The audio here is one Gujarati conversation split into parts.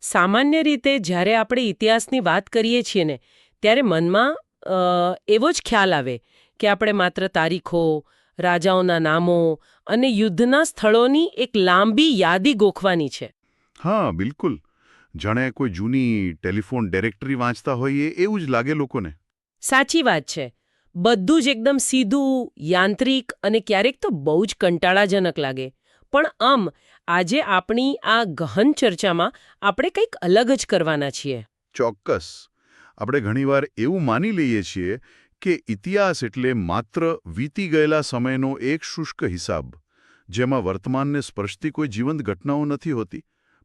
સામાન્ય રીતે જ્યારે આપણે ઇતિહાસની વાત કરીએ છીએ ને ત્યારે મનમાં એવો જ ખ્યાલ આવે કે આપણે માત્ર તારીખો, રાજાઓના નામો અને યુદ્ધના સ્થળોની એક લાંબી યાદી ગોખવાની છે. હા, બિલકુલ. જાણે કોઈ જૂની ટેલિફોન ડાયરેક્ટરી વાંચતા હોઈએ એવું જ લાગે લોકોને. સાચી વાત છે. બધું જ એકદમ સીધું, યાંત્રિક અને ક્યારેક તો બહુ જ કંટાળાજનક લાગે. પણ આજે આપણી આ ગહન ચર્ચામાં આપણે કંઈક અલગ જ કરવાના છીએ. ચોક્કસ. આપણે ઘણીવાર એવું માની લઈએ છીએ કે ઇતિહાસ એટલે માત્ર વીતી ગયેલા સમયનો એક શુષ્ક હિસાબ, જેમાં વર્તમાનને સ્પર્શતી કોઈ જીવંત ઘટનાઓ નથી હોતી.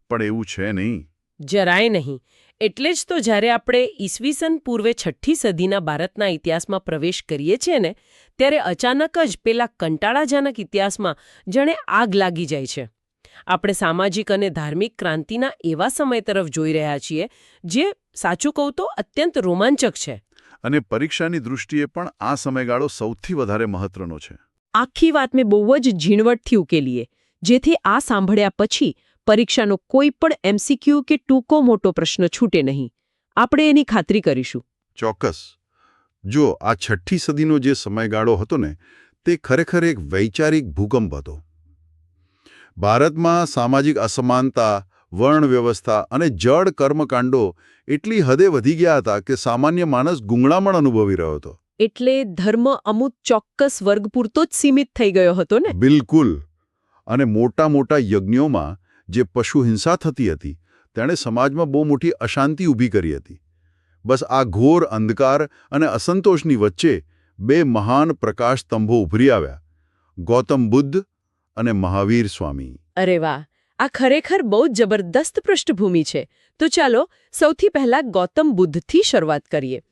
પણ એવું છે નહીં. જરાય નહીં. એટલે જ તો જ્યારે આપણે ઈસવીસન પૂર્વે 6ઠ્ઠી સદીના ભારતના ઇતિહાસમાં પ્રવેશ કરીએ છીએ ને ત્યારે અચાનક જ પેલા કંટાળાજનક ઇતિહાસમાં જાણે આગ લાગી જાય છે. આપણે સામાજિક અને ધાર્મિક ક્રાંતિના એવા સમય તરફ જોઈ રહ્યા છીએ જે સાચું કહું તો અત્યંત રોમાંચક છે. અને પરીક્ષાની દૃષ્ટિએ પણ આ સમયગાળો સૌથી વધારે મહત્વનો છે. આખી વાત મેં બહુ જ ઝીણવટથી ઉકેલીએ, જેથી આ સાંભળ્યા પછી પરીક્ષાનો કોઈ પણ એમસીક્યુ કે ટૂંકો મોટો પ્રશ્ન છૂટે નહીં. આપણે એની ખાતરી કરીશું. ચોક્કસ. જો આ 6ઠ્ઠી સદીનો જે સમયગાળો હતો ને તે ખરેખર એક વૈચારિક ભૂકંપ હતો. ભારતમાં સામાજિક અસમાનતા, વર્ણ વ્યવસ્થા અને જડ કર્મકાંડો એટલી હદે વધી ગયા હતા કે સામાન્ય માણસ ગુંગળામણ અનુભવી રહ્યો હતો. એટલે ધર્મ અમુક ચોક્કસ વર્ગ પૂરતો જ સીમિત થઈ ગયો હતો ને? બિલકુલ. અને મોટા મોટા યજ્ઞોમાં જે પશુ હિંસા થતી હતી તેણે સમાજમાં બહુ મોટી અશાંતિ ઊભી કરી હતી. બસ આ ઘોર અંધકાર અને અસંતોષની વચ્ચે બે મહાન પ્રકાશ સ્તંભો ઉભરી આવ્યા, ગૌતમ બુદ્ધ અને મહાવીર સ્વામી. અરે વાહ, આ ખરેખર બહુ જ જબરદસ્ત પૃષ્ઠભૂમિ છે. તો ચાલો સૌથી પહેલા ગૌતમ બુદ્ધથી શરૂઆત કરીએ.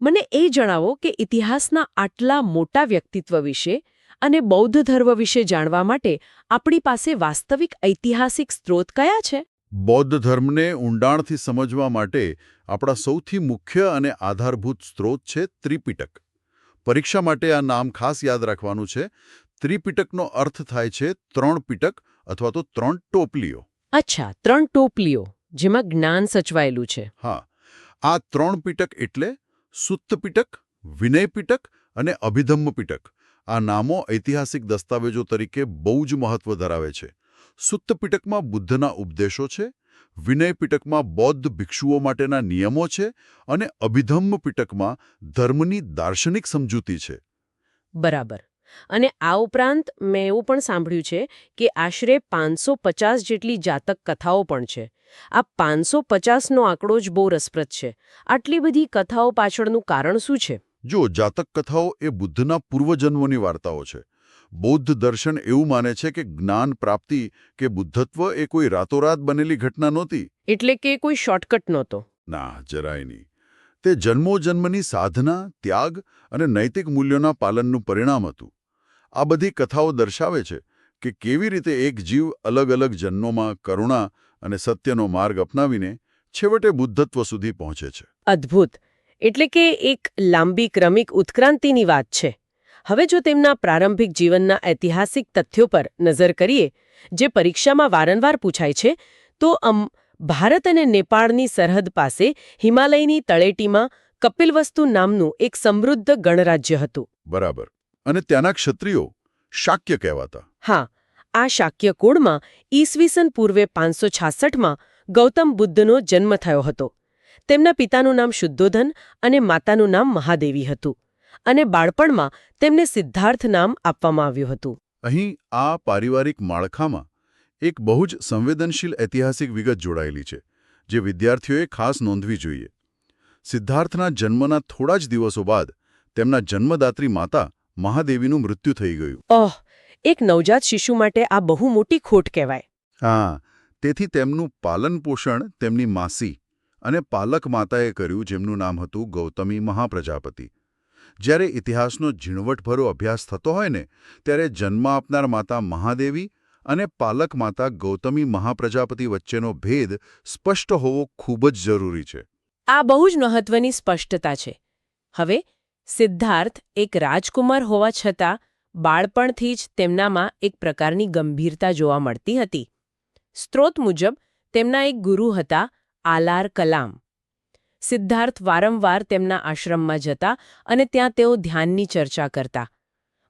મને એ જણાવો કે ઇતિહાસના આટલા મોટા વ્યક્તિત્વ વિશે અને બૌદ્ધ ધર્મ વિશે જાણવા માટે આપણી પાસે વાસ્તવિક ઐતિહાસિક સ્ત્રોત કયા છે? બૌદ્ધ ધર્મને ઊંડાણથી સમજવા માટે આપણા સૌથી મુખ્ય અને આધારભૂત સ્ત્રોત છે ત્રિપિટક. પરીક્ષા માટે આ નામ ખાસ યાદ રાખવાનું છે. ત્રિપિટકનો અર્થ થાય છે 3 પિટક અથવા તો 3 ટોપલીઓ. અચ્છા, 3 ટોપલીઓ જેમાં જ્ઞાન સચવાયેલું છે. હા, આ 3 પિટક એટલે સુત્ત પિટક, વિનય પિટક અને અભિધમ્મ પિટક. આ નામો ઐતિહાસિક દસ્તાવેજો તરીકે બહુ જ મહત્વ ધરાવે છે. સુત્ત પિટકમાં બુદ્ધના ઉપદેશો છે, વિનય પિટકમાં બૌદ્ધ ભિક્ષુઓ માટેના નિયમો છે અને અભિધમ્મ પિટકમાં ધર્મની દાર્શનિક સમજૂતી છે. બરાબર. અને આ ઉપરાંત મેં એવું પણ સાંભળ્યું છે કે આશરે 550 જેટલી જાતક કથાઓ પણ છે. આ 550નો આંકડો જ બહુ રસપ્રદ છે. આટલી બધી કથાઓ પાછળનું કારણ શું છે? જો જાતક કથાઓ એ બુદ્ધના પૂર્વજન્મોની વાર્તાઓ છે. બૌદ્ધ દર્શન એવું માને છે કે જ્ઞાન પ્રાપ્તિ કે બુદ્ધત્વ એ કોઈ રાતોરાત બનેલી ઘટના નહોતી. એટલે કે કોઈ શોર્ટકટ નહોતો? ના, જરાય નહીં. તે જન્મોજન્મની સાધના, ત્યાગ અને નૈતિક મૂલ્યોના પાલનનું પરિણામ હતું. આ બધી કથાઓ દર્શાવે છે કે કેવી રીતે એક જીવ અલગ અલગ જન્મોમાં કરુણા અને સત્યનો માર્ગ અપનાવીને છેવટે બુદ્ધત્વ સુધી પહોંચે છે. અદ્ભુત. એટલે કે એક લાંબી ક્રમિક ઉત્ક્રાંતિની વાત છે. હવે જો તેમના પ્રારંભિક જીવનના ઐતિહાસિક તથ્યો પર નજર કરીએ, જે પરીક્ષામાં વારંવાર પૂછાય છે, તો ભારત અને નેપાળની સરહદ પાસે હિમાલયની તળેટીમાં કપિલવસ્તુ નામનું એક સમૃદ્ધ ગણરાજ્ય હતું. બરાબર. અને ત્યાંના ક્ષત્રિયો શાક્ય કહેવાતા. હા, આ શાક્ય કુળમાં ઈસવીસન પૂર્વે 566માં ગૌતમ બુદ્ધનો જન્મ થયો હતો. તેમના પિતાનું નામ શુદ્ધોધન અને માતાનું નામ મહાદેવી હતું. અને બાળપણમાં તેમને સિદ્ધાર્થ નામ આપવામાં આવ્યું હતું. અહીં આ પારિવારિક માળખામાં એક બહુ જ સંવેદનશીલ ઐતિહાસિક વિગત જોડાયેલી છે, જે વિદ્યાર્થીઓએ ખાસ નોંધવી જોઈએ. સિદ્ધાર્થના જન્મના થોડા જ દિવસો બાદ તેમના જન્મદાત્રી માતા મહાદેવીનું મૃત્યુ થઈ ગયું. ઓહ, એક નવજાત શિશુ માટે આ બહુ મોટી ખોટ કહેવાય. હા, તેથી તેમનું પાલન પોષણ તેમની માસી અને પાલક માતાએ કર્યું, જેમનું નામ હતું ગૌતમી મહાપ્રજાપતિ. જ્યારે ઇતિહાસનો ઝીણવટભરો અભ્યાસ થતો હોય ને ત્યારે જન્મ આપનાર માતા મહાદેવી અને પાલક માતા ગૌતમી મહાપ્રજાપતિ વચ્ચેનો ભેદ સ્પષ્ટ હોવો ખૂબ જ જરૂરી છે. આ બહુ જ મહત્વની સ્પષ્ટતા છે. હવે સિદ્ધાર્થ એક રાજકુમાર હોવા છતાં બાળપણથી જ તેમનામાં એક પ્રકારની ગંભીરતા જોવા મળતી હતી. સ્ત્રોત મુજબ તેમના એક ગુરુ હતા આલાર કલામ. સિદ્ધાર્થ વારંવાર તેમના આશ્રમમાં જતા અને ત્યાં તેઓ ધ્યાનની ચર્ચા કરતા.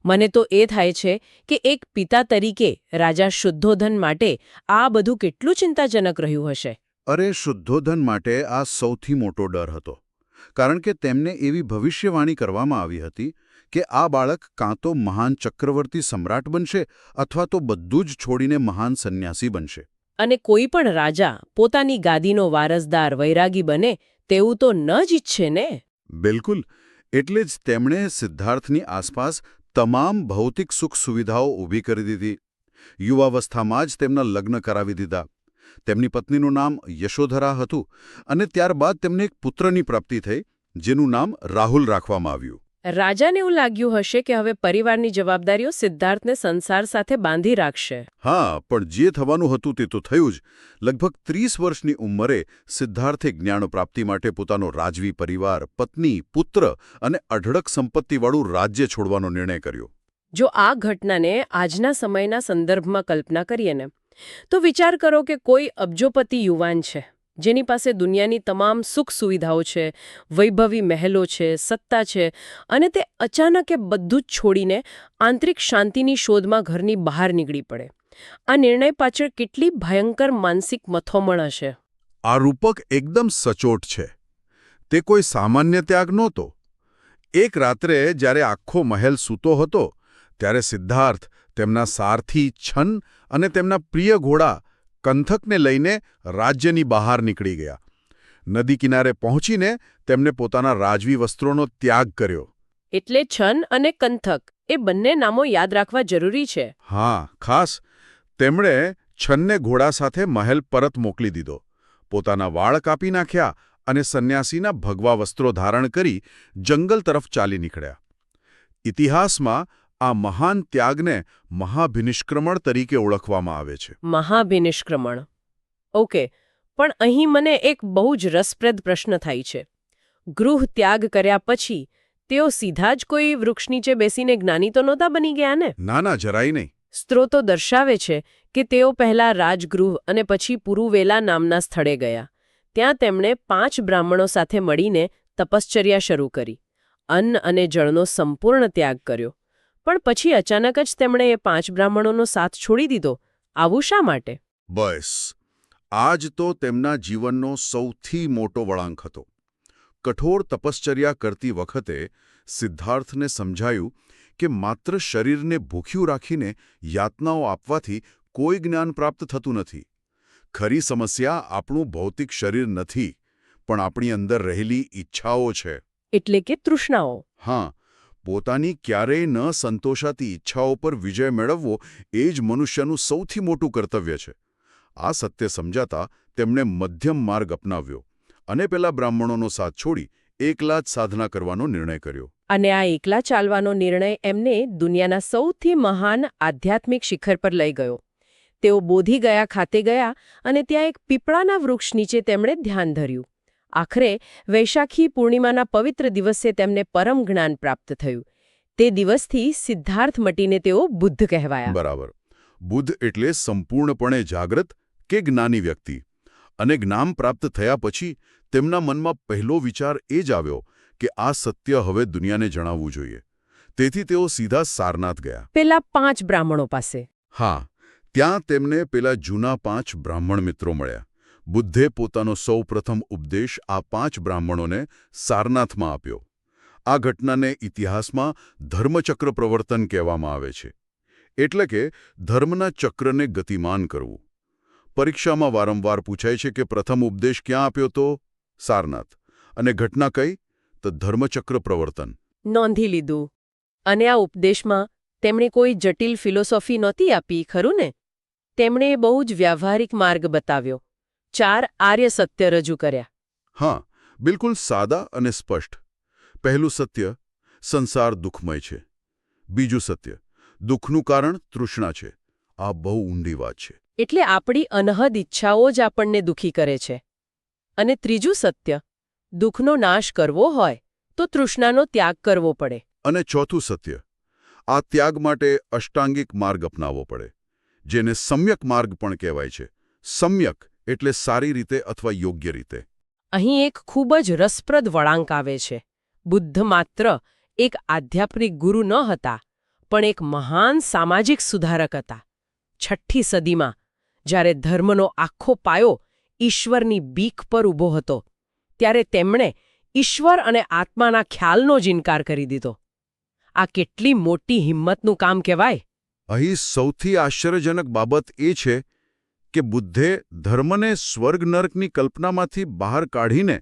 મને તો એ થાય છે કે એક પિતા તરીકે રાજા શુદ્ધોધન માટે આ બધું કેટલું ચિંતાજનક રહ્યું હશે. અરે, શુદ્ધોધન માટે આ સૌથી મોટો ડર હતો. કારણ કે તેમને એવી ભવિષ્યવાણી કરવામાં આવી હતી કે આ બાળક કાં તો મહાન ચક્રવર્તી સમ્રાટ બનશે અથવા તો બધું જ છોડીને મહાન સંન્યાસી બનશે. અને કોઈ પણ રાજા પોતાની ગાદીનો વારસદાર વૈરાગી બને તેવું તો ન જ ઈચ્છે ને. બિલકુલ. એટલે જ તેમણે સિદ્ધાર્થની આસપાસ તમામ ભૌતિક સુખ સુવિધાઓ ઊભી કરી દીધી. યુવાવસ્થામાં જ તેમના લગ્ન કરાવી દીધા. તેમની પત્નીનું નામ યશોધરા હતું અને ત્યારબાદ તેમને એક પુત્રની પ્રાપ્તિ થઈ જેનું નામ રાહુલ રાખવામાં આવ્યું. રાજાને એવું લાગ્યું હશે કે હવે પરિવારની જવાબદારીઓ સિદ્ધાર્થને સંસાર સાથે બાંધી રાખશે. હા, પણ જે થવાનું હતું તે તો થયું જ. લગભગ 30 વર્ષની ઉંમરે સિદ્ધાર્થે જ્ઞાન પ્રાપ્તિ માટે પોતાનો રાજવી પરિવાર, પત્ની, પુત્ર અને અઢળક સંપત્તિવાળું રાજ્ય છોડવાનો નિર્ણય કર્યો. જો આ ઘટનાને આજના સમયના સંદર્ભમાં કલ્પના કરીએ ને તો વિચાર કરો કે કોઈ અબજોપતિ યુવાન છે જેની પાસે દુનિયાની તમામ સુખ સુવિધાઓ છે, વૈભવી મહેલો છે, સત્તા છે અને તે અચાનક એ બધું જ છોડીને આંતરિક શાંતિની શોધમાં ઘરની બહાર નીકળી પડે. આ નિર્ણય પાછળ કેટલી ભયંકર માનસિક મથોમણ હશે. આ રૂપક એકદમ સચોટ છે. તે કોઈ સામાન્ય ત્યાગ નહોતો. એક રાત્રે જ્યારે આખો મહેલ સૂતો હતો ત્યારે સિદ્ધાર્થ તેમના સારથી છન અને તેમના પ્રિય ઘોડા કંથકને લઈને રાજ્યની બહાર નીકળી ગયા. નદી કિનારે પહોંચીને તેમને પોતાના રાજવી વસ્ત્રોનો ત્યાગ કર્યો. એટલે છન અને કંથક એ બંને નામો યાદ રાખવા જરૂરી છે. હા, ખાસ. તેમણે છનને ઘોડા સાથે મહેલ પરત મોકલી દીધો. પોતાના વાળ કાપી નાખ્યા અને સંન્યાસીના ભગવા વસ્ત્રો ધારણ કરી જંગલ તરફ ચાલી નીકળ્યા. ઇતિહાસમાં આ મહાન ત્યાગને મહાભિનિષ્ક્રમણ તરીકે ઓળખવામાં આવે છે. મહાભિનિષ્ક્રમણ. ઓકે, પણ અહીં મને એક બહુ જ રસપ્રદ પ્રશ્ન થાય છે. ગૃહ ત્યાગ કર્યા પછી તેઓ સીધા જ કોઈ વૃક્ષ નીચે બેસીને જ્ઞાની તો નહોતા બની ગયા ને? ના, જરાય નહીં. સ્ત્રોતો દર્શાવે છે કે તેઓ પહેલા રાજગૃહ અને પછી પુરુવેલા નામના સ્થળે ગયા. ત્યાં તેમણે 5 બ્રાહ્મણો સાથે મળીને તપશ્ચર્યા શરૂ કરી. અન્ન અને જળનો સંપૂર્ણ ત્યાગ કર્યો. પણ પછી અચાનક જ તેમણે એ 5 બ્રાહ્મણોનો સાથ છોડી દીધો. આવું શા માટે? બસ, આ જ તો તેમના જીવનનો સૌથી મોટો વળાંક હતો. કઠોર તપશ્ચર્યા કરતી વખતે સિદ્ધાર્થને સમજાયું કે માત્ર શરીરને ભૂખ્યું રાખીને યાતનાઓ આપવાથી કોઈ જ્ઞાન પ્રાપ્ત થતું નથી. ખરી સમસ્યા આપણું ભૌતિક શરીર નથી, પણ આપણી અંદર રહેલી ઈચ્છાઓ છે. એટલે કે તૃષ્ણાઓ. હા, પોતાની ક્યારેય ન સંતોષાતી ઈચ્છાઓ પર વિજય મેળવવો એ જ મનુષ્યનું સૌથી મોટું કર્તવ્ય છે. આ સત્ય સમજાતા તેમણે મધ્યમ માર્ગ અપનાવ્યો અને પેલા બ્રાહ્મણોનો સાથ છોડી એકલા જ સાધના કરવાનો નિર્ણય કર્યો. અને આ એકલા ચાલવાનો નિર્ણય એમને દુનિયાના સૌથી મહાન આધ્યાત્મિક શિખર પર લઈ ગયો. તેઓ બોધિ ગયા ખાતે ગયા અને ત્યાં એક પીપળાના વૃક્ષ નીચે તેમણે ધ્યાન ધર્યું. આખરે વૈશાખી પૂર્ણિમાના પવિત્ર દિવસે તેમને પરમ જ્ઞાન પ્રાપ્ત થયું. તે દિવસથી સિદ્ધાર્થ મટીને તેઓ બુદ્ધ કહેવાયા. બરાબર. બુદ્ધ એટલે સંપૂર્ણપણે જાગૃત કે જ્ઞાની વ્યક્તિ. અને જ્ઞાન પ્રાપ્ત થયા પછી તેમના મનમાં પહેલો વિચાર એ જ આવ્યો કે આ સત્ય હવે દુનિયાને જણાવવું જોઈએ. તેથી તેઓ સીધા સારનાથ ગયા. પેલા 5 બ્રાહ્મણો પાસે. હા, ત્યાં તેમને પેલા જૂના 5 બ્રાહ્મણ મિત્રો મળ્યા. બુદ્ધે પોતાનો સૌપ્રથમ ઉપદેશ આ 5 બ્રાહ્મણોને સારનાથમાં આપ્યો. આ ઘટનાને ઇતિહાસમાં ધર્મચક્ર પ્રવર્તન કહેવામાં આવે છે. એટલે કે ધર્મના ચક્રને ગતિમાન કરવું. પરીક્ષામાં વારંવાર પૂછાય છે કે પ્રથમ ઉપદેશ ક્યાં આપ્યો તો? સારનાથ. અને ઘટના કઈ? તો ધર્મચક્ર પ્રવર્તન. નોંધી લીધું. અને આ ઉપદેશમાં તેમણે કોઈ જટિલ ફિલોસોફી નહોતી આપી, ખરું ને? તેમણે બહુ જ વ્યવહારિક માર્ગ બતાવ્યો. 4 આર્ય સત્ય રજૂ કર્યા. હા, બિલકુલ સાદા અને સ્પષ્ટ. પહેલું સત્ય, સંસાર દુઃખમય છે. બીજું સત્ય, દુઃખનું કારણ તૃષ્ણા છે. આ બહુ ઊંડી વાત છે. એટલે આપણી અનહદ ઈચ્છાઓ જ આપણને દુઃખી કરે છે. અને ત્રીજું સત્ય, દુઃખનો નાશ કરવો હોય તો તૃષ્ણાનો ત્યાગ કરવો પડે. અને ચોથું સત્ય, આ ત્યાગ માટે અષ્ટાંગિક માર્ગ અપનાવવો પડે, જેને સમ્યક માર્ગ પણ કહેવાય છે. સમ્યક એટલે સારી રીતે અથવા યોગ્ય રીતે. અહીં એક ખૂબ જ રસપ્રદ વળાંક આવે છે. બુદ્ધ માત્ર એક આધ્યાત્મિક ગુરુ ન હતા, પણ એક મહાન સામાજિક સુધારક હતા. 6ઠ્ઠી સદીમાં જ્યારે ધર્મનો આખો પાયો ઈશ્વરની બીક પર ઊભો હતો, ત્યારે તેમણે ઈશ્વર અને આત્માના ખ્યાલનો જ ઇનકાર કરી દીધો. આ કેટલી મોટી હિંમતનું કામ કહેવાય! અહીં સૌથી આશ્ચર્યજનક બાબત એ છે કે બુદ્ધે ધર્મને સ્વર્ગ નરકની કલ્પનામાંથી બહાર કાઢીને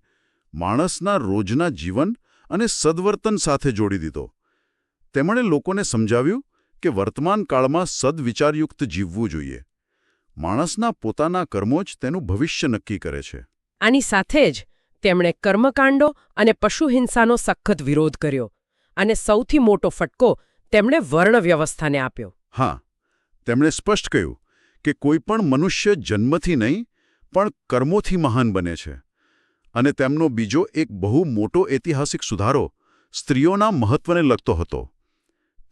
માણસના રોજના જીવન અને સદ્વર્તન સાથે જોડી દીધો. તેમણે લોકોને સમજાવ્યું કે વર્તમાન કાળમાં સદ્વિચારયુક્ત જીવવું જોઈએ. માણસના પોતાના કર્મો જ તેનું ભવિષ્ય નક્કી કરે છે. આની સાથે જ તેમણે કર્મકાંડો અને પશુહિંસાનો સખત વિરોધ કર્યો, અને સૌથી મોટો ફટકો તેમણે વર્ણ વ્યવસ્થાને આપ્યો. હા, તેમણે સ્પષ્ટ કહ્યું કે કોઈ પણ મનુષ્ય જન્મથી નહીં પણ કર્મોથી મહાન બને છે. અને તેમનો બીજો એક બહુ મોટો ઐતિહાસિક સુધારો સ્ત્રીઓના મહત્વને લગતો હતો.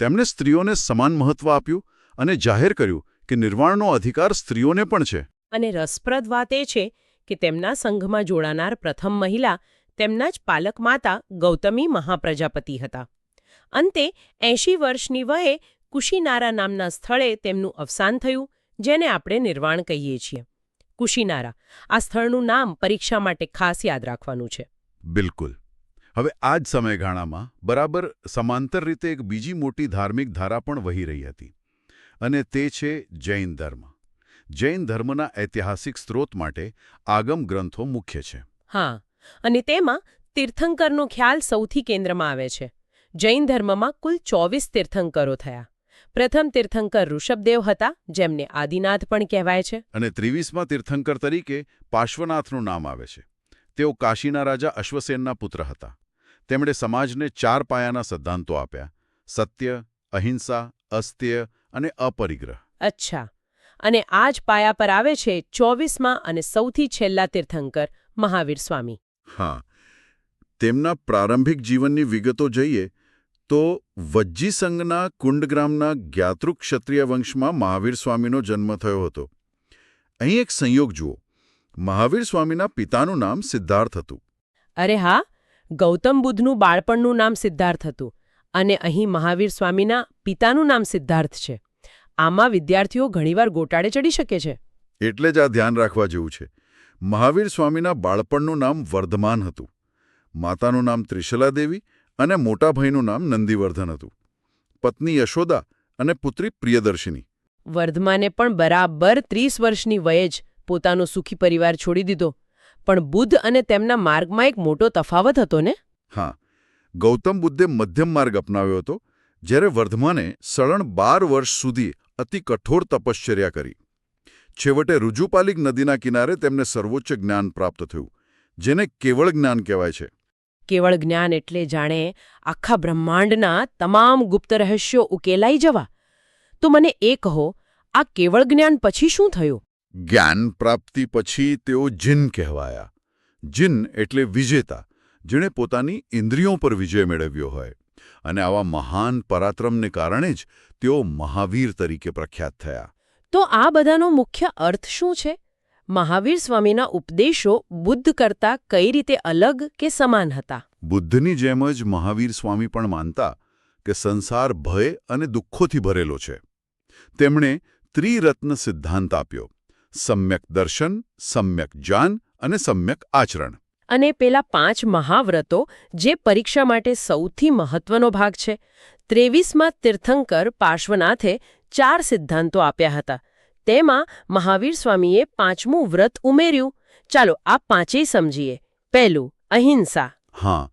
તેમણે સ્ત્રીઓને સમાન મહત્વ આપ્યું અને જાહેર કર્યું કે નિર્વાણનો અધિકાર સ્ત્રીઓને પણ છે. અને રસપ્રદ વાત એ છે કે તેમના સંઘમાં જોડાનાર પ્રથમ મહિલા તેમના જ પાલક માતા ગૌતમી મહાપ્રજાપતિ હતા. અંતે 80 વર્ષની વયે કુશીનારા નામના સ્થળે તેમનું અવસાન થયું, જેને આપણે નિર્વાણ કહીએ છીએ. કુશીનારા, આ સ્થળનું નામ પરીક્ષા માટે ખાસ યાદ રાખવાનું છે. બિલકુલ. હવે આ જ સમયગાળામાં બરાબર સમાંતર રીતે એક બીજી મોટી ધાર્મિક ધારા પણ વહી રહી હતી, અને તે છે જૈન ધર્મ. જૈન ધર્મના ઐતિહાસિક સ્ત્રોત માટે આગમ ગ્રંથો મુખ્ય છે. હા, અને તેમાં તીર્થંકરનો ખ્યાલ સૌથી કેન્દ્રમાં આવે છે. જૈન ધર્મમાં કુલ 24 તીર્થંકરો થયા. પ્રથમ તીર્થંકર ઋષભદેવ હતા, જેમને આદિનાથ પણ કહેવાય છે. અને 23મા તીર્થંકર તરીકે પાર્શ્વનાથનું નામ આવે છે. તેઓ કાશીના રાજા અશ્વસેનના પુત્ર હતા. તેમણે સમાજને 4 પાયાના સિદ્ધાંતો આપ્યા: સત્ય, અહિંસા, અસ્ત્ય અને અપરિગ્રહ. અચ્છા, અને આ જ પાયા પર આવે છે 24મા અને સૌથી છેલ્લા તીર્થંકર મહાવીર સ્વામી. હા, તેમના પ્રારંભિક જીવનની વિગતો જોઈએ તો વજ્જી સંઘના કુંડગ્રામના જ્ઞાતૃ ક્ષત્રિય વંશમાં મહાવીર સ્વામીનો જન્મ થયો હતો. અહીં એક સંયોગ જુઓ. મહાવીર સ્વામીના પિતાનું નામ સિદ્ધાર્થ હતું. અરે હા, ગૌતમ બુદ્ધનું બાળપણનું નામ સિદ્ધાર્થ હતું, અને અહીં મહાવીર સ્વામીના પિતાનું નામ સિદ્ધાર્થ છે. આમાં વિદ્યાર્થીઓ ઘણીવાર ગોટાળે ચડી શકે છે. એટલે જ આ ધ્યાન રાખવા જેવું છે. મહાવીર સ્વામીના બાળપણનું નામ વર્ધમાન હતું. માતાનું નામ ત્રિશલા દેવી અને મોટા ભાઈનું નામ નંદીવર્ધન હતું. પત્ની યશોદા અને પુત્રી પ્રિયદર્શિની. વર્ધમાને પણ બરાબર 30 વર્ષની વયે જ પોતાનો સુખી પરિવાર છોડી દીધો. પણ બુદ્ધ અને તેમના માર્ગમાં એક મોટો તફાવત હતો ને? હા, ગૌતમ બુદ્ધે મધ્યમ માર્ગ અપનાવ્યો હતો, જ્યારે વર્ધમાને સળંગ 12 વર્ષ સુધી અતિ કઠોર તપશ્ચર્યા કરી. છેવટે રુજુપાલિક નદીના કિનારે તેમને સર્વોચ્ચ જ્ઞાન પ્રાપ્ત થયું, જેને કેવળ જ્ઞાન કહેવાય છે. કેવળ જ્ઞાન એટલે જાણે આખા બ્રહ્માંડના તમામ ગુપ્ત રહસ્યો ઉકેલાઈ જવા. તો મને એ કહો, આ કેવળ જ્ઞાન પછી શું થયું? જ્ઞાન પ્રાપ્તિ પછી તેઓ જિન કહેવાયા. જિન એટલે વિજેતા, જેણે પોતાની ઇન્દ્રિયો પર વિજય મેળવ્યો હોય. અને આવા મહાન પરાક્રમને કારણે જ તેઓ મહાવીર તરીકે પ્રખ્યાત થયા. તો આ બધાનો મુખ્ય અર્થ શું છે? મહાવીર સ્વામીના ઉપદેશો બુદ્ધ કરતાં કઈ રીતે અલગ કે સમાન હતા? બુદ્ધની જેમ જ મહાવીર સ્વામી પણ માનતા કે સંસાર ભય અને દુઃખોથી ભરેલો છે. તેમણે ત્રિરત્ન સિદ્ધાંત આપ્યો: સમ્યક દર્શન, સમ્યક જ્ઞાન અને સમ્યક આચરણ. અને પેલા 5 મહાવ્રતો, જે પરીક્ષા માટે સૌથી મહત્વનો ભાગ છે. 23મા તીર્થંકર પાર્શ્વનાથે 4 સિદ્ધાંતો આપ્યા હતા. તેમાં મહાવીર સ્વામીએ 5મું વ્રત ઉમેર્યું. ચાલો આ 5 સમજીએ. પહેલું, અહિંસા. હા,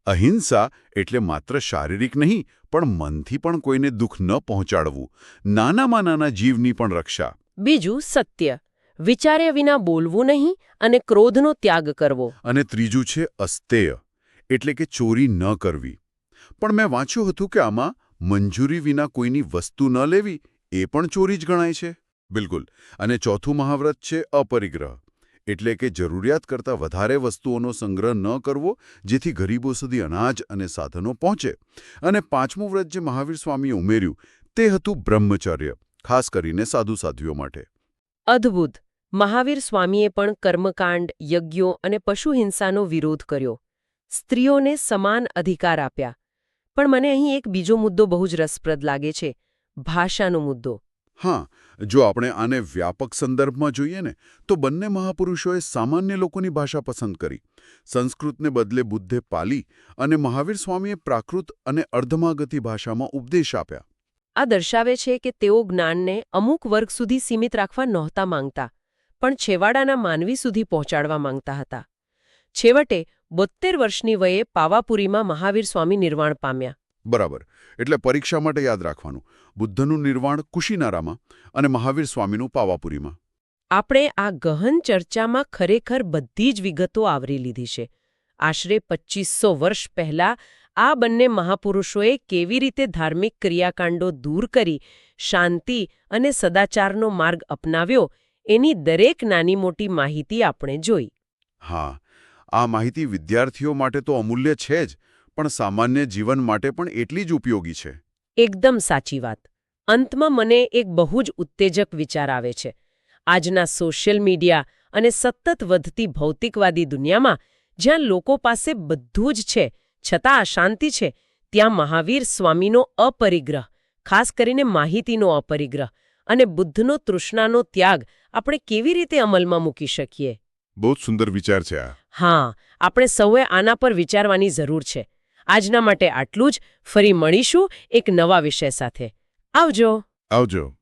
અહિંસા એટલે માત્ર શારીરિક નહીં, પણ મનથી પણ કોઈને દુઃખ ન પહોંચાડવું. નાનામાં નાના જીવની પણ રક્ષા. બીજું, સત્ય. વિચાર્યા વિના બોલવું નહીં અને ક્રોધનો ત્યાગ કરવો. અને ત્રીજું છે અસ્તેય, એટલે કે ચોરી ન કરવી. પણ મેં વાંચ્યું હતું કે આમાં મંજૂરી વિના કોઈની વસ્તુ ન લેવી એ પણ ચોરી જ ગણાય છે. બિલકુલ. અને ચોથું મહાવ્રત છે અપરિગ્રહ, એટલે કે જરૂરિયાત કરતાં વધારે વસ્તુઓનો સંગ્રહ ન કરવો, જેથી ગરીબો સુધી અનાજ અને સાધનો પહોંચે. અને 5મું વ્રત જે મહાવીર સ્વામીએ ઉમેર્યું તે હતું બ્રહ્મચર્ય, ખાસ કરીને સાધુ સાધ્વીઓ માટે. અદ્ભુત. મહાવીર સ્વામીએ પણ કર્મકાંડ, યજ્ઞો અને પશુ હિંસાનો વિરોધ કર્યો. સ્ત્રીઓને સમાન અધિકાર આપ્યા. પણ મને અહીં એક બીજો મુદ્દો બહુ જ રસપ્રદ લાગે છે, ભાષાનો મુદ્દો. હા, જો આપણે આને વ્યાપક સંદર્ભમાં જોઈએ ને તો બંને મહાપુરુષોએ સામાન્ય લોકોની ભાષા પસંદ કરી. સંસ્કૃતને બદલે બુદ્ધે પાલી અને મહાવીર સ્વામીએ પ્રાકૃત અને અર્ધમાગધી ભાષામાં ઉપદેશ આપ્યા. આ દર્શાવે છે કે તેઓ જ્ઞાનને અમુક વર્ગ સુધી સીમિત રાખવા નહોતા માંગતા, પણ છેવાડાના માનવી સુધી પહોંચાડવા માંગતા હતા. છેવટે 72 વર્ષની વયે પાવાપુરીમાં મહાવીર સ્વામી નિર્વાણ પામ્યા. બરાબર. એટલે પરીક્ષા માટે યાદ રાખવાનું, બુદ્ધનું નિર્વાણ કુશીનારામાં અને મહાવીર સ્વામીનું પાવાપુરીમાં. આપણે આ ગહન ચર્ચામાં ખરેખર બધી જ વિગતો આવરી લીધી છે. આશરે 2500 વર્ષ પહેલા આ બંને મહાપુરુષોએ કેવી રીતે ધાર્મિક ક્રિયાકાંડો દૂર કરી શાંતિ અને સદાચારનો માર્ગ અપનાવ્યો એની દરેક નાની મોટી માહિતી આપણે જોઈ. હા, આ માહિતી વિદ્યાર્થીઓ માટે તો અમૂલ્ય છે જ, પણ સામાન્ય જીવન માટે પણ એટલી જ ઉપયોગી છે. એકદમ સાચી વાત. અંતમાં મને એક બહુ જ ઉત્તેજક વિચાર આવે છે. આજના સોશિયલ મીડિયા અને સતત વધતી ભૌતિકવાદી દુનિયામાં જ્યાં લોકો પાસે બધું જ છે છતાં અશાંતિ છે, ત્યાં મહાવીર સ્વામીનો અપરિગ્રહ, ખાસ કરીને માહિતીનો અપરિગ્રહ અને બુદ્ધનો તૃષ્ણાનો ત્યાગ આપણે કેવી રીતે અમલમાં મૂકી શકીએ? બહુ જ સુંદર વિચાર છે આ. હા, આપણે સૌએ આના પર વિચારવાની જરૂર છે. આજના માટે આટલું જ. ફરી મળીશું એક નવા વિષય સાથે. આવજો. આવજો.